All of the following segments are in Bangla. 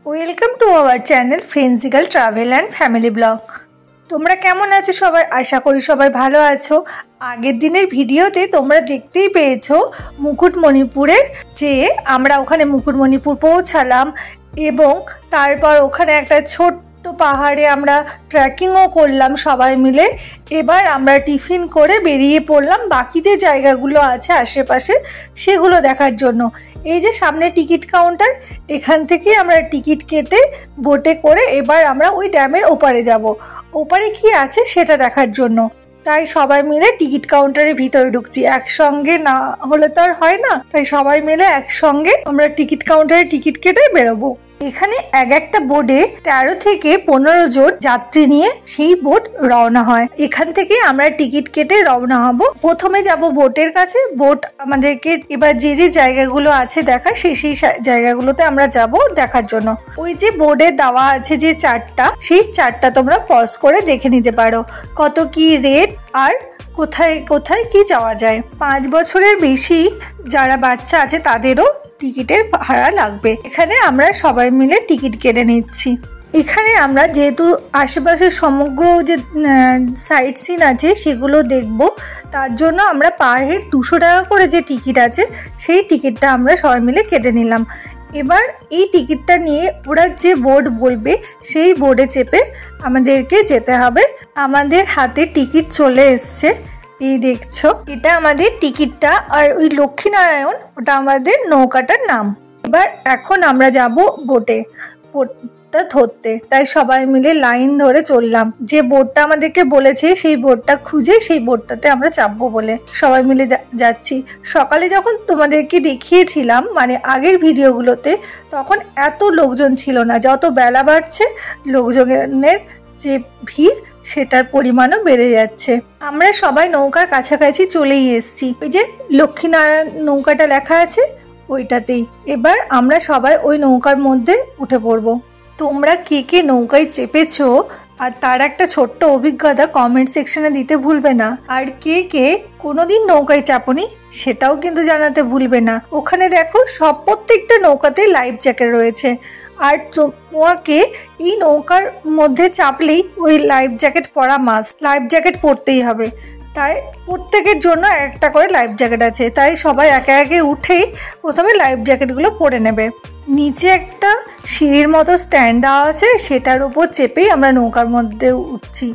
Welcome to our channel Friendzical travel and family vlog. তোমরা কেমন আছো সবাই? আশা করি সবাই ভালো আছো। আগের দিনের ভিডিওতে তোমরা দেখতেই পেয়েছো মুকুটমণিপুরের যে আমরা ওখানে মুকুটমণিপুর পৌঁছালাম এবং তারপর ওখানে একটা ছোট্ট পাহাড়ে আমরা ট্রেকিংও করলাম সবাই মিলে। এবার আমরা টিফিন করে বেরিয়ে পড়লাম বাকি যে জায়গাগুলো আছে আশেপাশে সেগুলো দেখার জন্য। এই যে সামনে টিকিট কাউন্টার, এখান থেকে আমরা টিকিট কেটে বোটে করে এবার আমরা ওই ড্যামের ওপারে যাব, ওপারে কি আছে সেটা দেখার জন্য। তাই সবাই মিলে টিকিট কাউন্টারের ভিতরে ঢুকছি, একসঙ্গে না হলে তো আর হয় না, তাই সবাই মিলে একসঙ্গে আমরা টিকিট কাউন্টারে টিকিট কেটে বেরোবো। এখানে একটা বোটে 13 থেকে 15 জন যাত্রী নিয়ে সেই বোট রওনা হয়। এখান থেকে আমরা টিকিট কেটে রওনা হব। প্রথমে যাব বোটের কাছে, বোট আমাদেরকে এবার যে যে জায়গাগুলো আছে দেখার সেই জায়গাগুলোতে আমরা যাব দেখার জন্য। ওই যে বোর্ডে দেওয়া আছে যে চার্টটা, সেই চার্টটা তোমরা পজ করে দেখে নিতে পারো কত কি রেট আর কোথায় কোথায় কি যাওয়া যায়। 5 বছরের বেশি যারা বাচ্চা আছে তাদেরও টিকিটের ভাড়া লাগবে। এখানে আমরা সবাই মিলে টিকিট কেটে নিচ্ছি। এখানে আমরা যেহেতু আশেপাশের সমগ্র যে সাইট সিন আছে সেগুলো দেখব, তার জন্য আমরা পার হেড 200 টাকা করে যে টিকিট আছে সেই টিকিটটা আমরা সবাই মিলে কেটে নিলাম। এবার এই টিকিটটা নিয়ে ওরা যে বোর্ড বলবে সেই বোর্ডে চেপে আমাদেরকে যেতে হবে। আমাদের হাতে টিকিট চলে এসছে, এই দেখছো এটা আমাদের টিকিটটা, আর ওই লক্ষ্মীনারায়ণ ওটা আমাদের নৌকাটার নাম। এবার এখন আমরা যাব বোটটা ধরতে, তাই সবাই মিলে লাইন ধরে চললাম। যে বোটটা আমাদেরকে বলেছে সেই বোটটা খুঁজে সেই বোটটাতে আমরা চাপবো বলে সবাই মিলে যাচ্ছি। সকালে যখন তোমাদেরকে দেখিয়েছিলাম মানে আগের ভিডিওগুলোতে, তখন এত লোকজন ছিল না। যত বেলা বাড়ছে লোকজনের যে ভিড় সেটার পরিমাণও বেড়ে যাচ্ছে। আমরা সবাই নৌকার কাছাকাছি চলেই এসেছি। ওই যে লক্ষ্মীনারায়ণ নৌকাটা লেখা আছে ওইটাতেই। এবার আমরা সবাই ওই নৌকার মধ্যে উঠে পড়বো। তোমরা কে কে নৌকায় চেপেছো আর তার একটা ছোট্ট অভিজ্ঞতা কমেন্ট সেকশনে দিতে ভুলবে না। আর কে কে কোনোদিন নৌকায় চাপনি সেটাও কিন্তু জানাতে ভুলবে না। ওখানে দেখো প্রত্যেকটা নৌকাতে লাইফ জ্যাকেট রয়েছে, আর তোমাকে এই নৌকার মধ্যে চাপলেই ওই লাইফ জ্যাকেট পরা মাস্ট, লাইফ জ্যাকেট পরতেই হবে। তাই প্রত্যেকের জন্য একটা করে লাইফ জ্যাকেট আছে, তাই সবাই একে একে উঠেই প্রথমে লাইফ জ্যাকেটগুলো পরে নেবে। নিচে একটা সিঁড়ির মতো স্ট্যান্ড দেওয়া আছে, সেটার উপর চেপেই আমরা নৌকার মধ্যে উঠছি।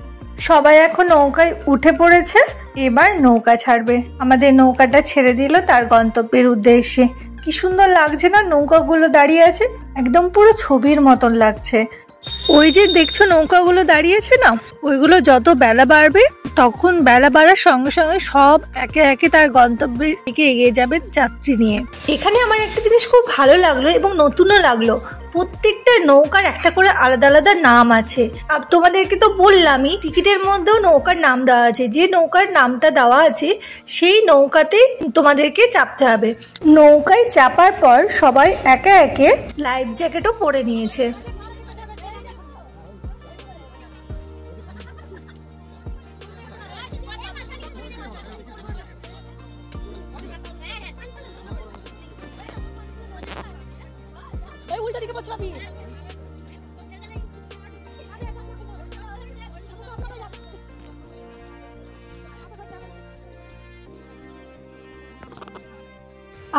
সবাই এখন নৌকায় উঠে পড়েছে, এবার নৌকা ছাড়বে। আমাদের নৌকাটা ছেড়ে দিল তার গন্তব্যের উদ্দেশ্যে। কি সুন্দর লাগছে না নৌকাগুলো দাঁড়িয়ে আছে, একদম পুরো ছবির মতন লাগছে। ওই যে দেখছো নৌকাগুলো দাঁড়িয়েছে না, ওইগুলো যত বেলা বাড়বে তখন বেলা বাড়ার সঙ্গে সঙ্গে সব একে একে তার গন্তব্যের দিকে এগিয়ে যাবে যাত্রী নিয়ে। এখানে আমার একটা জিনিস খুব ভালো লাগলো এবং নতুনও লাগলো, প্রত্যেকটা নৌকার একটা করে আলাদা আলাদা নাম আছে। আর তোমাদেরকে তো বললামই টিকিটের মধ্যেও নৌকার নাম দেওয়া আছে। যে নৌকার নামটা দেওয়া আছে সেই নৌকাতে তোমাদেরকে চাপতে হবে। নৌকায় চাপার পর সবাই একে একে লাইফ জ্যাকেটও পরে নিয়েছে।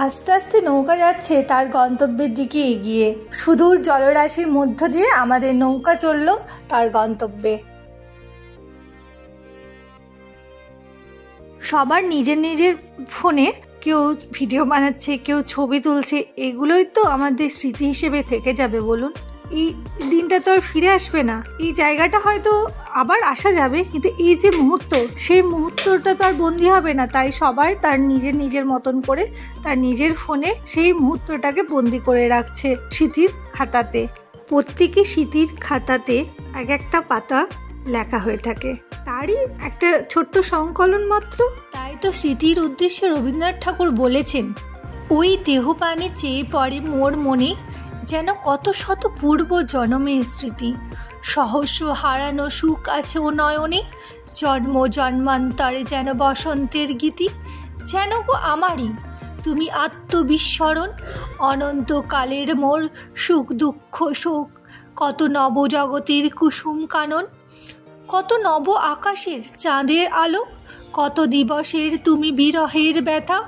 আস্তে আস্তে নৌকা যাচ্ছে তার গন্তব্যের দিকে এগিয়ে। সুদূর জলরাশির মধ্য দিয়ে আমাদের নৌকা চলল তার গন্তব্যে। সবার নিজের নিজের ফোনে কেউ ভিডিও বানাচ্ছে, কেউ ছবি তুলছে, এগুলোই তো আমাদের স্মৃতি হিসেবে থেকে যাবে বলুন। এই দিনটা তো আর ফিরে আসবে না। এই জায়গাটা হয়তো আবার আসা যাবে, কিন্তু এই যে মুহূর্ত, সেই মুহূর্তটা তো আর বন্দি হবে না। তাই সবাই তার নিজের নিজের মতন করে তার নিজের ফোনে সেই মুহূর্তটাকে বন্দি করে রাখছে স্মৃতির খাতাতে। প্রত্যেকে স্মৃতির খাতাতে এক একটা পাতা লেখা হয়ে থাকে, তারই একটা ছোট্ট সংকলন মাত্র। তাই তো স্মৃতির উদ্দেশ্যে রবীন্দ্রনাথ ঠাকুর বলেছেন, ওই দেহপানে চেয়ে পড়ে মোর মনে যেন কত শত পূর্ব জন্মের স্মৃতি, সহস্র হারানো সুখ আছে ও নয়নে, জন্ম জন্মান্তরে যেন বসন্তের গীতি, যেন গো আমারই তুমি আত্মবিস্মরণ, অনন্তকালের মোর সুখ দুঃখ শোক, কত নবজগতের কুসুম কানন, কত নব আকাশের চাঁদের আলো, কত দিবসের তুমি বিরহের ব্যথা,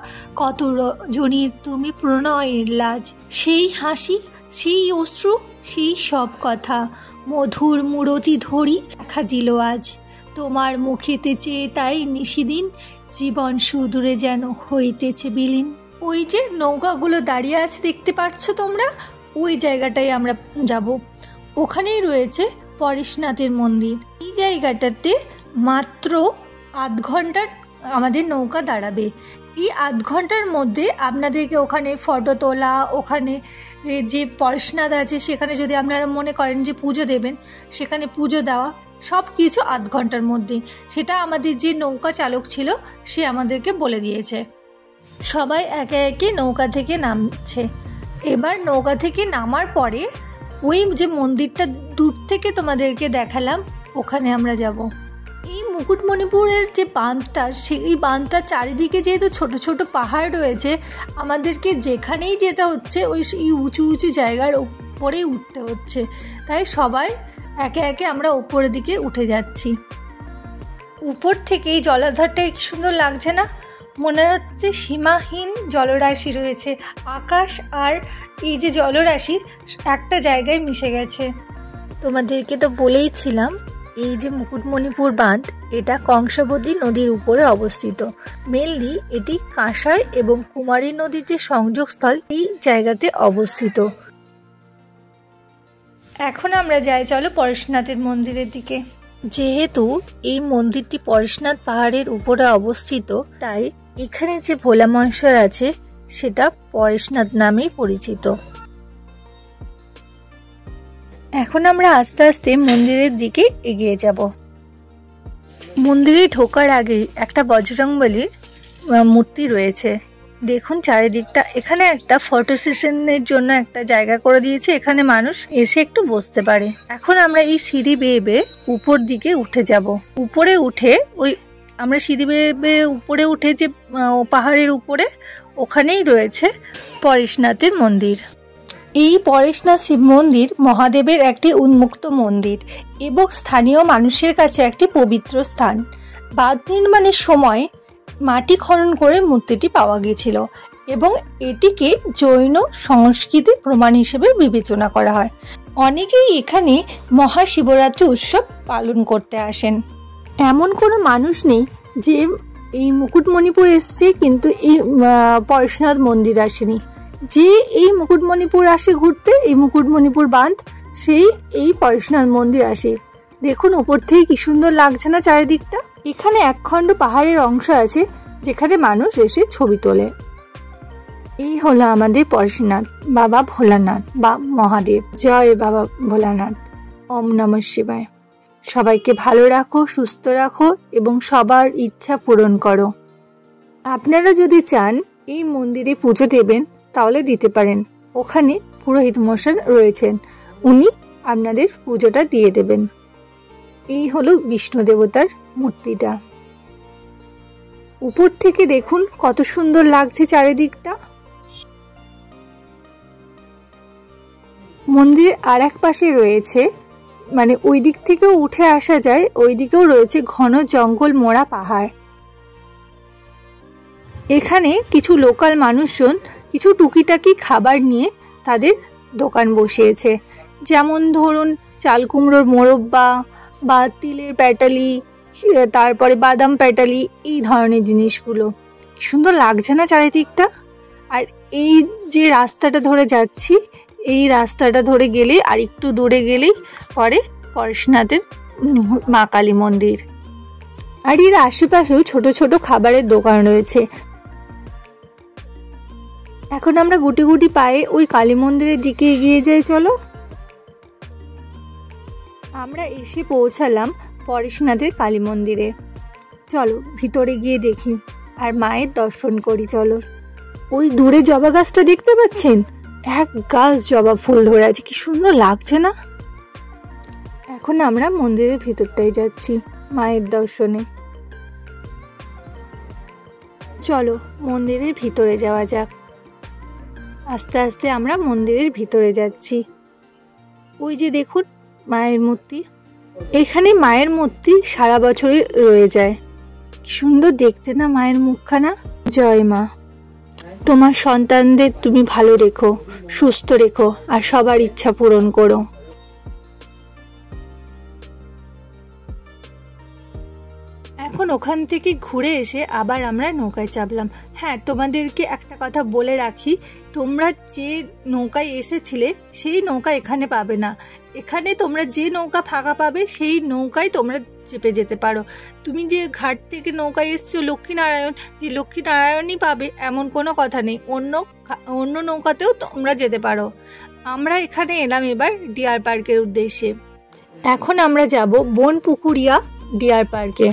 কত রজনীর তুমি প্রণয়ের লাজ, সেই হাসি সেই অশ্রু সেই সব কথা মধুর মূরতি ধরি দেখা দিল আজ, তোমার মুখেতে চেয়ে তাই নিশিদিন জীবন সুদূরে যেন হইতেছে বিলীন। ওই যে নৌকাগুলো দাঁড়িয়ে আছে দেখতে পাচ্ছ তোমরা, ওই জায়গাটায় আমরা যাব। ওখানেই রয়েছে পরেশনাথের মন্দির। এই জায়গাটাতে মাত্র আধ ঘন্টার আমাদের নৌকা দাঁড়াবে। এই আধ ঘন্টার মধ্যে আপনাদেরকে ওখানে ফটো তোলা, ওখানে যে পরেশনাথ আছে সেখানে যদি আপনারা মনে করেন যে পুজো দেবেন, সেখানে পুজো দেওয়া, সব কিছু আধ ঘন্টার মধ্যে। সেটা আমাদের যে নৌকা চালক ছিল সে আমাদেরকে বলে দিয়েছে। সবাই একে একে নৌকা থেকে নামছে। এবার নৌকা থেকে নামার পরে ওই যে মন্দিরটা দূর থেকে তোমাদেরকে দেখালাম, ওখানে আমরা যাব। এই মুকুটমণিপুরের যে বাঁধটা, সেই বাঁধটার চারিদিকে যেহেতু ছোট ছোট পাহাড় রয়েছে, আমাদেরকে যেখানেই যেতে হচ্ছে ওই উঁচু উঁচু জায়গার উপরেই উঠতে হচ্ছে। তাই সবাই একে একে আমরা উপরের দিকে উঠে যাচ্ছি। উপর থেকে এই জলাধারটা কি সুন্দর লাগছে না? মনে হচ্ছে সীমাহীন জলরাশি রয়েছে। আকাশ আর এই যে জলরাশি একটা জায়গায় মিশে গেছে। তোমাদেরকে তো বলেইছিলাম এই যে মুকুটমণিপুর বাঁধ, এটা কংসাবতী নদীর উপরে অবস্থিত। মেনলি এটি কাঁসাই এবং কুমারী নদীর যে সংযোগস্থল, এই জায়গাতে অবস্থিত। এখন আমরা যাই, চলো পরেশনাথের মন্দিরের দিকে। যেহেতু এই মন্দিরটি পরেশনাথ পাহাড়ের উপরে অবস্থিত, তাই এখানে যে ভোলা মহেশ্বর আছে সেটা পরেশনাথ নামেই পরিচিত। এখন আমরা আস্তে আস্তে মন্দিরের দিকে এগিয়ে যাব। মন্দিরে ঢোকার আগে একটা বজরংবলীর মূর্তি রয়েছে। দেখুন চারিদিকটা। এখানে একটা ফটো সেশনের জন্য একটা জায়গা করে দিয়েছে, এখানে মানুষ এসে একটু বসতে পারে। এখন আমরা এই সিঁড়ি বেয়ে বেয়ে উপর দিকে উঠে যাব। উপরে উঠে আমরা সিঁড়ি বেয়ে বেয়ে উপরে উঠে যে পাহাড়ের উপরে, ওখানেই রয়েছে পরেশনাথের মন্দির। এই পরেশনাথ শিব মন্দির মহাদেবের একটি উন্মুক্ত মন্দির এবং স্থানীয় মানুষের কাছে একটি পবিত্র স্থান। বাঁধ নির্মাণের সময় মাটি খনন করে মূর্তিটি পাওয়া গিয়েছিল এবং এটিকে জৈন সংস্কৃতির প্রমাণ হিসেবে বিবেচনা করা হয়। অনেকেই এখানে মহাশিবরাত্রি উৎসব পালন করতে আসেন। এমন কোনো মানুষ নেই যে এই মুকুটমণিপুর এসছে কিন্তু এই পরেশনাথ মন্দির আসেনি। যে এই মুকুটমণিপুর আসে ঘুরতে, এই মুকুটমণিপুর বাঁধ, সেই এই পরেশনাথ মন্দির আসে। দেখুন উপর থেকে কি সুন্দর লাগছে না চারিদিকটা। এখানে একখণ্ড পাহাড়ের অংশ আছে যেখানে মানুষ এসে ছবি তোলে। এই হলো আমাদের পরেশনাথ, বাবা ভোলানাথ বা মহাদেব। জয় বাবা ভোলানাথ। ওম নমঃ শিবায়। সবাইকে ভালো রাখো, সুস্থ রাখো এবং সবার ইচ্ছা পূরণ করো। আপনারা যদি চান এই মন্দিরে পুজো দেবেন তাহলে দিতে পারেন। ওখানে পুরোহিত মশাই রয়েছেন, উনি আপনাদের পুজোটা দিয়ে দেবেন। এই হলো বিষ্ণু দেবতার মূর্তিটা। উপর থেকে দেখুন কত সুন্দর লাগছে চারিদিকটা। মন্দিরের আর এক পাশে রয়েছে, মানে ওই দিক থেকেও উঠে আসা যায়, ওই দিকেও রয়েছে ঘন জঙ্গল মোড়া পাহাড়। এখানে কিছু লোকাল মানুষজন কিছু টুকিটাকি খাবার নিয়ে তাদের দোকান বসিয়েছে। যেমন ধরুন চাল কুমড়োর মোরব্বা বা তিলের প্যাটালি, তারপরে বাদাম প্যাটালি, এই ধরনের জিনিসগুলো। সুন্দর লাগছে না চারিদিকটা? আর এই যে রাস্তাটা ধরে যাচ্ছি, এই রাস্তাটা ধরে গেলে আর একটু দূরে গেলেই পরে পরেশনাথের মা কালী মন্দির। আর এর আশেপাশেও ছোট ছোট খাবারের দোকান রয়েছে। এখন আমরা গুটি গুটি পায়ে ওই কালী মন্দিরের দিকে এগিয়ে যাই, চলো। আমরা এসে পৌঁছালাম পরেশনাথের কালী মন্দিরে। চলো ভিতরে গিয়ে দেখি আর মায়ের দর্শন করি, চলো। ওই দূরে জবা গাছটা দেখতে পাচ্ছেন? এক গাছ জবা ফুল ধরে আছে, কি সুন্দর লাগছে না? এখন আমরা মন্দিরের ভিতরটাই যাচ্ছি মায়ের দর্শনে। চলো মন্দিরের ভিতরে যাওয়া যাক। আস্তে আস্তে আমরা মন্দিরের ভিতরে যাচ্ছি। ওই যে দেখুন মায়ের মূর্তি, এখানে মায়ের মূর্তি সারা বছরই রয়ে যায়। সুন্দর দেখতে না মায়ের মুখখানা। জয় মা, তোমার সন্তানদের তুমি ভালো রেখো, সুস্থ রেখো, আর সবার ইচ্ছা পূরণ করো। এখন ওখান থেকে ঘুরে এসে আবার আমরা নৌকায় চাপলাম। হ্যাঁ, তোমাদেরকে একটা কথা বলে রাখি, তোমরা যে নৌকায় এসেছিলে সেই নৌকা এখানে পাবে না। এখানে তোমরা যে নৌকা ফাঁকা পাবে সেই নৌকায় তোমরা চেপে যেতে পারো। তুমি যে ঘাট থেকে নৌকায় এসছো লক্ষ্মীনারায়ণ, যে লক্ষ্মীনারায়ণই পাবে এমন কোনো কথা নেই, অন্য নৌকাতেও তোমরা যেতে পারো। আমরা এখানে এলাম এবার ডিয়ার পার্কের উদ্দেশ্যে। এখন আমরা যাব বনপুকুরিয়া ডিয়ার পার্কে,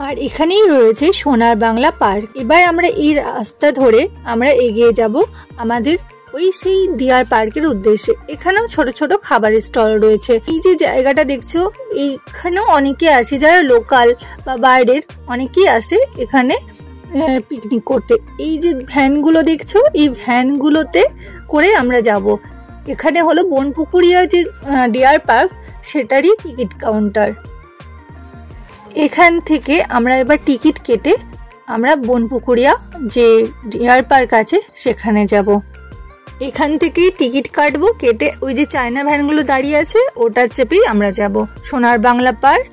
আর এখানেই রয়েছে সোনার বাংলা পার্ক। এবার আমরা এই রাস্তা ধরে আমরা এগিয়ে যাব আমাদের ওই সেই ডিয়ার পার্কের উদ্দেশ্যে। এখানেও ছোট ছোট খাবারের স্টল রয়েছে। এই যে জায়গাটা দেখছো, এইখানেও অনেকে আসে, যারা লোকাল বা বাইরের অনেকেই আসে এখানে পিকনিক করতে। এই যে ভ্যানগুলো দেখছো, এই ভ্যানগুলোতে করে আমরা যাব। এখানে হলো বনপুকুরিয়া যে ডিয়ার পার্ক, সেটারই টিকিট কাউন্টার। এখান থেকে আমরা এবার টিকিট কেটে আমরা বনপুকুরিয়া যে ডিয়ার পার্ক আছে সেখানে যাব। এখান থেকেই টিকিট কাটবো, কেটে ওই যে চায়না ভ্যানগুলো দাঁড়িয়ে আছে ওটার চেপেই আমরা যাব সোনার বাংলা পার্ক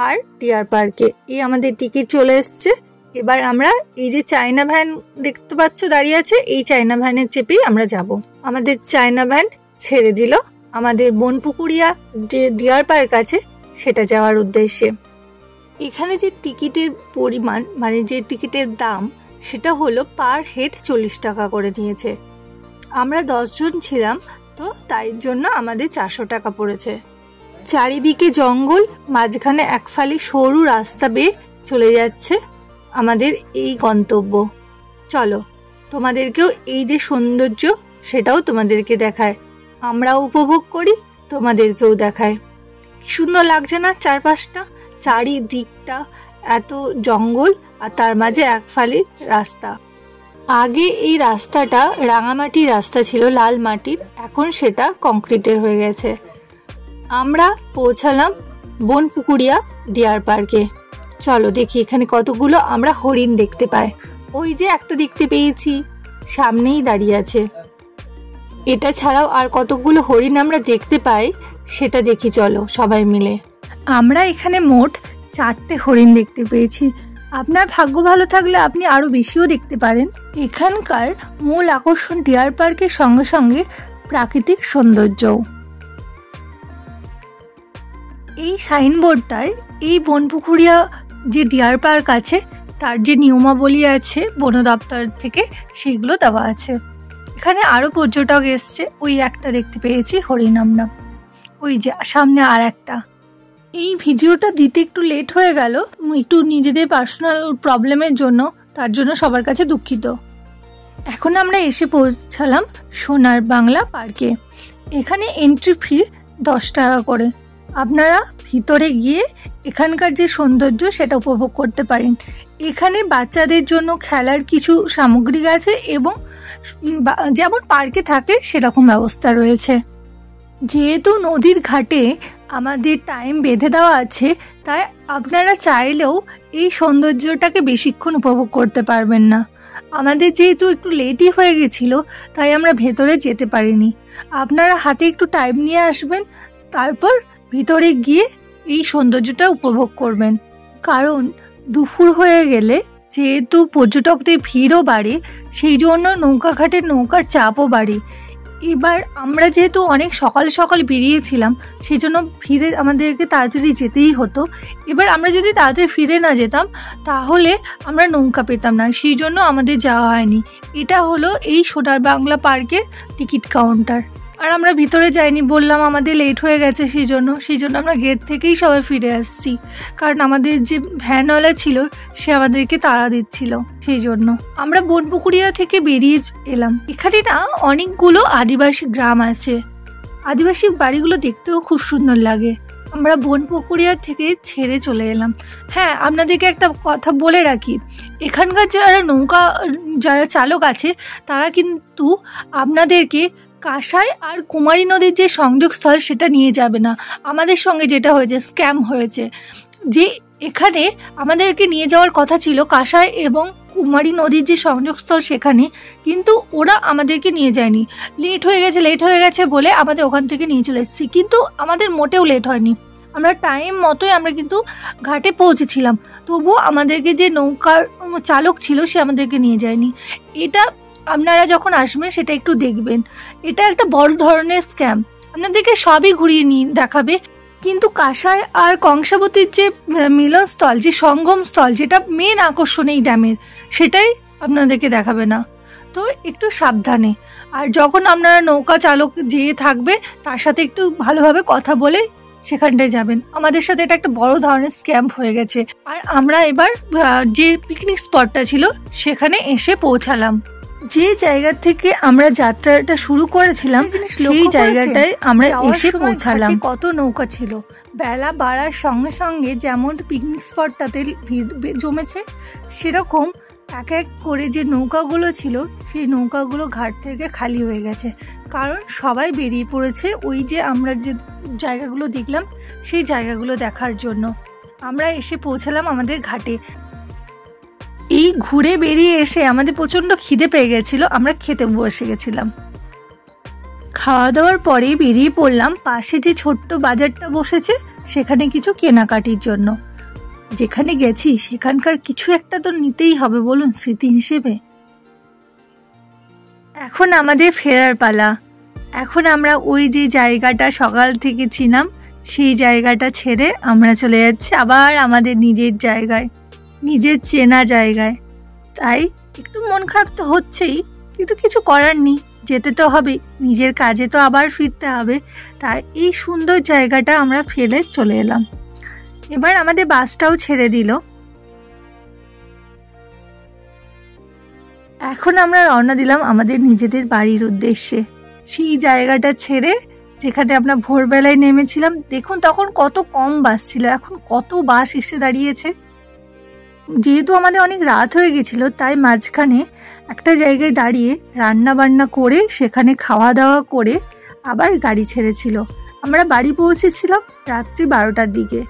আর ডিয়ার পার্কে। এই আমাদের টিকিট চলে এসছে। এবার আমরা এই যে চায়না ভ্যান দেখতে পাচ্ছ দাঁড়িয়ে আছে, এই চায়না ভ্যানের চেপেই আমরা যাব। আমাদের চায়না ভ্যান ছেড়ে দিল আমাদের বনপুকুরিয়া যে ডিয়ার পার্ক আছে সেটা যাওয়ার উদ্দেশ্যে। এখানে যে টিকিটের পরিমাণ, মানে যে টিকিটের দাম, সেটা হলো পার হেড 40 টাকা করে নিয়েছে। আমরা 10 জন ছিলাম, তো তাই জন্য আমাদের 400 টাকা পড়েছে। চারিদিকে জঙ্গল, মাঝখানে এক ফালি সরু রাস্তা বেয়ে চলে যাচ্ছে আমাদের এই গন্তব্য। চলো তোমাদেরকেও এই যে সৌন্দর্য সেটাও তোমাদেরকে দেখায়, আমরাও উপভোগ করি, তোমাদেরকেও দেখায়। কি সুন্দর লাগছে না চারপাশটা, চারিদিকটা এত জঙ্গল আর তার মাঝে এক ফালি রাস্তা। আগে এই রাস্তাটা রাঙামাটির রাস্তা ছিল, লাল মাটির, এখন সেটা কংক্রিটের হয়ে গেছে। আমরা পৌঁছালাম বনপুকুরিয়া ডিয়ার পার্কে। চলো দেখি এখানে কতগুলো আমরা হরিণ দেখতে পাই। ওই যে একটা দেখতে পেয়েছি, সামনেই দাঁড়িয়ে আছে। এটা ছাড়াও আর কতগুলো হরিণ আমরা দেখতে পাই, সেটা দেখি চলো সবাই মিলে। আমরা এখানে মোট 4টে হরিণ দেখতে পেয়েছি। আপনার ভাগ্য ভালো থাকলে আপনি আরও বেশিও দেখতে পারেন। এখানকার মূল আকর্ষণ ডিয়ার পার্কের সঙ্গে সঙ্গে প্রাকৃতিক সৌন্দর্যও। এই সাইনবোর্ডটায় এই বনপুকুরিয়া যে ডিয়ার পার্ক আছে তার যে নিয়মাবলী আছে বন দপ্তর থেকে, সেগুলো দেওয়া আছে। এখানে আরও পর্যটক এসছে। ওই একটা দেখতে পেয়েছি হরিণ আমরা, ওই যে সামনে আর একটা। এই ভিডিওটা দিতে একটু লেট হয়ে গেল, একটু নিজেদের পার্সোনাল প্রবলেমের জন্য, তার জন্য সবার কাছে দুঃখিত। এখন আমরা এসে পৌঁছালাম সোনার বাংলা পার্কে। এখানে এন্ট্রি ফি 10 টাকা করে। আপনারা ভিতরে গিয়ে এখানকার যে সৌন্দর্য সেটা উপভোগ করতে পারেন। এখানে বাচ্চাদের জন্য খেলার কিছু সামগ্রী আছে এবং যেমন পার্কে থাকে সেরকম ব্যবস্থা রয়েছে। যেহেতু নদীর ঘাটে আমাদের টাইম বেঁধে দেওয়া আছে, তাই আপনারা চাইলেও এই সৌন্দর্যটাকে বেশিক্ষণ উপভোগ করতে পারবেন না। আমাদের যেহেতু একটু লেটই হয়ে গেছিলো, তাই আমরা ভেতরে যেতে পারিনি। আপনারা হাতে একটু টাইম নিয়ে আসবেন, তারপর ভিতরে গিয়ে এই সৌন্দর্যটা উপভোগ করবেন। কারণ দুপুর হয়ে গেলে যেহেতু পর্যটকদের ভিড়ও বাড়ে, সেই জন্য নৌকাঘাটে নৌকার চাপও বাড়ে। এবার আমরা যেহেতু অনেক সকাল সকাল বেরিয়েছিলাম, সেই জন্য ফিরে আমাদেরকে তাড়াতাড়ি যেতেই হতো। এবার আমরা যদি তাড়াতাড়ি ফিরে না যেতাম তাহলে আমরা নৌকা পেতাম না, সেই জন্য আমাদের যাওয়া হয়নি। এটা হলো এই সোনার বাংলা পার্কের টিকিট কাউন্টার। আর আমরা ভিতরে যাইনি, বললাম আমাদের লেট হয়ে গেছে, সেই জন্য আমরা গেট থেকেই সবাই ফিরে আসছি। কারণ আমাদের যে ভ্যানওয়ালা ছিল সে আমাদেরকে তাড়া দিচ্ছিল, সেই জন্য আমরা বনপুকুরিয়া থেকে বেরিয়ে এলাম। এখানে না অনেকগুলো আদিবাসী গ্রাম আছে। আদিবাসী বাড়িগুলো দেখতেও খুব সুন্দর লাগে। আমরা বনপুকুরিয়া থেকে ছেড়ে চলে এলাম। হ্যাঁ, আপনাদেরকে একটা কথা বলে রাখি, এখানকার যারা চালক আছে তারা কিন্তু আপনাদেরকে কাঁসাই আর কুমারী নদীর যে সংযোগস্থল সেটা নিয়ে যাবে না। আমাদের সঙ্গে যেটা হয়েছে, স্ক্যাম হয়েছে, যে এখানে আমাদেরকে নিয়ে যাওয়ার কথা ছিল কাঁসাই এবং কুমারী নদীর যে সংযোগস্থল সেখানে, কিন্তু ওরা আমাদেরকে নিয়ে যায়নি। লেট হয়ে গেছে বলে আমাদের ওখান থেকে নিয়ে চলে এসেছি, কিন্তু আমাদের মোটেও লেট হয়নি। আমরা টাইম মতোই আমরা কিন্তু ঘাটে পৌঁছেছিলাম, তবুও আমাদেরকে যে নৌকার চালক ছিল সে আমাদেরকে নিয়ে যায়নি। এটা আপনারা যখন আসবেন সেটা একটু দেখবেন, এটা একটা বড় ধরনের স্ক্যাম। আপনাদেরকে সবই ঘুরিয়ে নিয়ে দেখাবে, কিন্তু কাঁসাই আর কংসাবতীর যে মিলনস্থল, যে সঙ্গমস্থল, যেটা মেন আকর্ষণ এই ড্যামের, সেটাই আপনাদেরকে দেখাবে না। তো একটু সাবধানে, আর যখন আপনারা নৌকা চালক যেয়ে থাকবে তার সাথে একটু ভালোভাবে কথা বলে সেখানটায় যাবেন। আমাদের সাথে এটা একটা বড় ধরনের স্ক্যাম হয়ে গেছে। আর আমরা এবার যে পিকনিক স্পটটা ছিল সেখানে এসে পৌঁছালাম। যে জায়গা থেকে আমরা যাত্রাটা শুরু করেছিলাম সেই জায়গাটায় আমরা এসে পৌঁছালাম। কত নৌকা ছিল, বেলা বাড়ার সঙ্গে সঙ্গে যেমন পিকনিক স্পটটাতে ভিড় জমেছে, সেরকম এক এক করে যে নৌকাগুলো ছিল সেই নৌকাগুলো ঘাট থেকে খালি হয়ে গেছে, কারণ সবাই বেরিয়ে পড়েছে ওই যে আমরা যে জায়গাগুলো দেখলাম সেই জায়গাগুলো দেখার জন্য। আমরা এসে পৌঁছালাম আমাদের ঘাটে। এই ঘুরে বেরিয়ে এসে আমাদের প্রচণ্ড খিদে পেয়ে গেছিল, আমরা খেতে বসে গেছিলাম। খাওয়া দাওয়ার পরে বেরিয়ে পড়লাম পাশে যে ছোট্ট বাজারটা বসেছে সেখানে কিছু কেনাকাটির জন্য। যেখানে গেছি সেখানকার কিছু একটা তো নিতেই হবে, বলুন, স্মৃতি হিসেবে। এখন আমাদের ফেরার পালা। এখন আমরা ওই যে জায়গাটা সকাল থেকে ছিলাম সেই জায়গাটা ছেড়ে আমরা চলে যাচ্ছি আবার আমাদের নিজের জায়গায়, নিজের চেনা জায়গায়। তাই একটু মন খারাপ তো হচ্ছেই, কিন্তু কিছু করার নেই, যেতে তো হবে, নিজের কাজে তো আবার ফিরতে হবে। তাই এই সুন্দর জায়গাটা আমরা ফেলে চলে এলাম। এবার আমাদের বাসটাও ছেড়ে দিল। এখন আমরা রওনা দিলাম আমাদের নিজেদের বাড়ির উদ্দেশ্যে। সেই জায়গাটা ছেড়ে যেখানে আমরা ভোরবেলায় নেমেছিলাম, দেখুন তখন কত কম বাস ছিল, এখন কত বাস এসে দাঁড়িয়েছে। যেহেতু আমাদের অনেক রাত হয়ে গেছিল তাই মাঝখানে একটা জায়গায় দাঁড়িয়ে রান্না বান্না করে সেখানে খাওয়া দাওয়া করে আবার গাড়ি ছেড়েছিল। আমরা বাড়ি পৌঁছেছিলাম রাত্রি 12টার দিকে।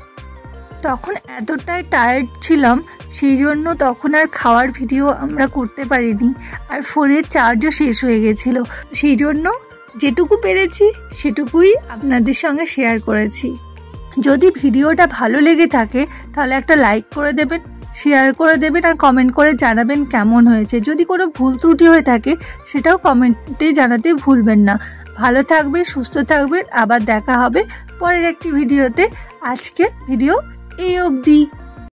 তখন এতটাই টায়ার্ড ছিলাম সেই জন্য তখন আর খাওয়ার ভিডিও আমরা করতে পারিনি, আর ফোনের চার্জও শেষ হয়ে গেছিলো। সেই জন্য যেটুকু পেরেছি সেটুকুই আপনাদের সঙ্গে শেয়ার করেছি। যদি ভিডিওটা ভালো লেগে থাকে তাহলে একটা লাইক করে দেবেন, শেয়ার করে দেবেন, আর কমেন্ট করে জানাবেন কেমন হয়েছে। যদি কোনো ভুল ত্রুটি হয়ে থাকে সেটাও কমেন্টে জানাতে ভুলবেন না। ভালো থাকবে, সুস্থ থাকবেন, আবার দেখা হবে পরের একটি ভিডিওতে। আজকের ভিডিও এই অবধি।